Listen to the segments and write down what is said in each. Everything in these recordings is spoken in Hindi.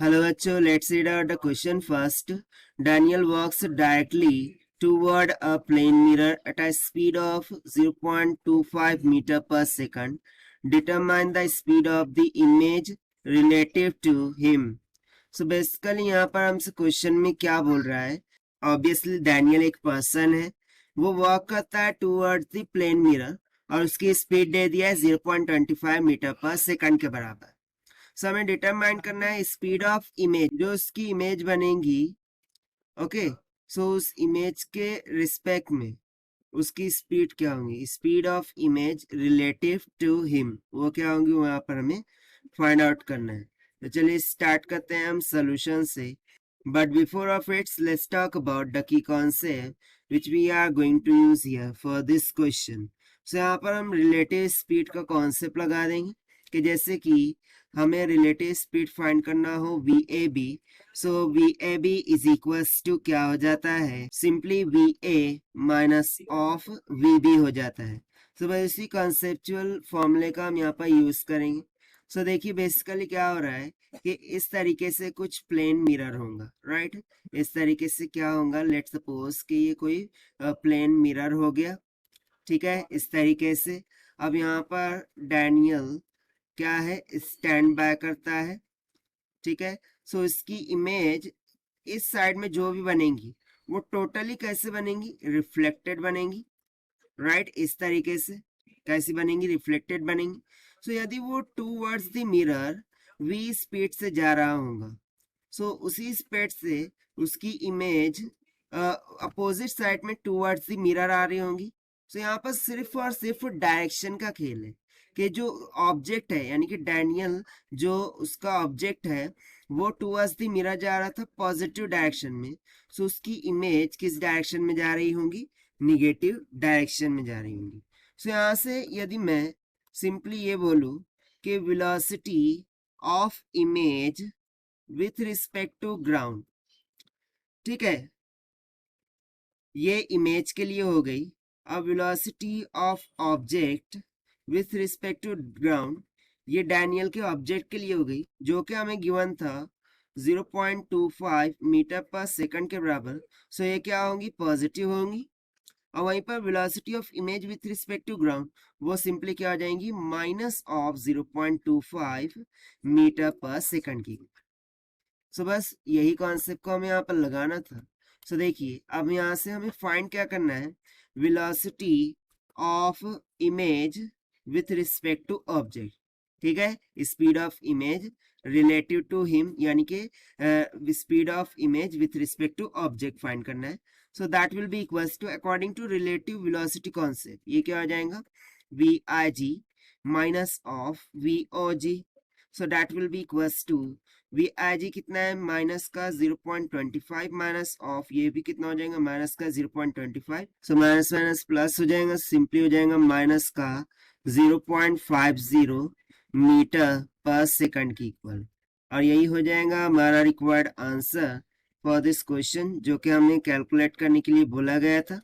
Hello बच्चों, let's read out the question first. Daniel walks directly toward a plane mirror at a speed of 0.25 meter per second. Determine the speed of the image relative to him. So basically यहाँ पर हमसे क्वेश्चन में क्या बोल रहा है. Obviously डैनियल एक पर्सन है, वो वॉक करता है टूवर्ड्स द प्लेन मिरर और उसकी स्पीड दे दिया है 0.25 मीटर पर सेकंड के बराबर. सो हमें डिटरमाइन करना है स्पीड ऑफ इमेज, जो उसकी इमेज बनेगी. ओके, सो उस इमेज के रिस्पेक्ट में उसकी स्पीड क्या होगी, speed of image relative to him, वो क्या होंगी वहां पर हमें फाइंड आउट करना है. तो चलिए स्टार्ट करते हैं हम सोल्यूशन से. But before of its let's talk about the key concept which we are going to use here for this question. So यहाँ पर हम रिलेटिव स्पीड का कॉन्सेप्ट लगा देंगे कि जैसे कि हमें रिलेटिव स्पीड फाइंड करना हो V A B. So V A B is equals to क्या हो जाता है, simply V A minus of V B हो जाता है. सो बस इसी कॉन्सेप्चुअल फॉर्मूले का हम यहाँ पर यूज करेंगे. सो देखिए बेसिकली क्या हो रहा है कि इस तरीके से कुछ प्लेन मिरर होगा, राइट. इस तरीके से क्या होगा, लेट्स सपोज कि ये कोई प्लेन मिरर हो गया, ठीक है, इस तरीके से. अब यहाँ पर डैनियल क्या है, स्टैंड बाय करता है, ठीक है. सो इसकी इमेज इस साइड में जो भी बनेगी वो टोटली कैसे बनेगी, रिफ्लेक्टेड बनेगी, राइट. इस तरीके से कैसी बनेगी, रिफ्लेक्टेड बनेगी. सो यदि वो towards the mirror v speed से जा रहा होगा, सो उसी स्पीड से उसकी इमेज अपोजिट साइड में टूवर्ड्स द मिरर आ रही होंगी. सो यहाँ पर सिर्फ और सिर्फ डायरेक्शन का खेल है कि जो ऑब्जेक्ट है, यानी कि डैनियल जो उसका ऑब्जेक्ट है वो टूवर्ड्स द मिरर जा रहा था पॉजिटिव डायरेक्शन में. सो उसकी इमेज किस डायरेक्शन में जा रही होंगी, निगेटिव डायरेक्शन में जा रही होंगी. सो यहाँ से यदि मैं सिंपली ये बोलूं कि velocity of image with respect to ground, ठीक है, ये इमेज के लिए हो गई. अब velocity of object with respect to ground, ये डैनियल के ऑब्जेक्ट के लिए हो गई, जो कि हमें गिवन था 0.25 मीटर पर सेकंड के बराबर. सो ये क्या होंगी, पॉजिटिव होंगी. और वहीं पर velocity of image with respect to ground वो सिंपली क्या हो जाएंगी, minus of 0.25 metre per second की. सो बस यही कॉन्सेप्ट को हमें यहाँ पर लगाना था. सो देखिए अब यहाँ से हमें फाइंड क्या करना है, velocity of image with respect to object, ठीक है, speed of image relative to him, यानी कि speed of image with respect to object find करना है. So that will be equals to according to relative velocity concept, ये क्या हो जाएगा, V I G minus of V O G. So that will be equals to V I G कितना है, माइनस का 0.25 माइनस ऑफ ये भी कितना हो जाएगा, माइनस का 0.25. सो माइनस माइनस प्लस हो जाएगा, सिंपली हो जाएगा माइनस का 0.50 मीटर पर सेकंड की इक्वल. और यही हो जाएगा हमारा required answer for this question, जो कि हमें कैलकुलेट करने के लिए बोला गया था.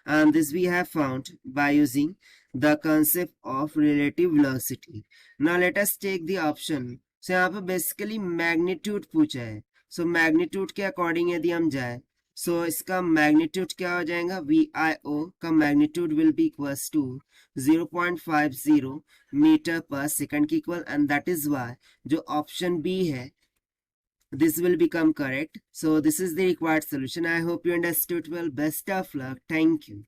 And this we have found by using the concept of relative velocity. Now let us take the option. So यहाँ पे basically magnitude पूछा है. So magnitude के according यदि हम जाए, so इसका magnitude क्या हो जाएगा, VIO का magnitude will be equals to 0.50 metre per second की equal, and that is why जो option B है this will become correct. So this is the required solution. I hope you understood well. Best of luck. Thank you.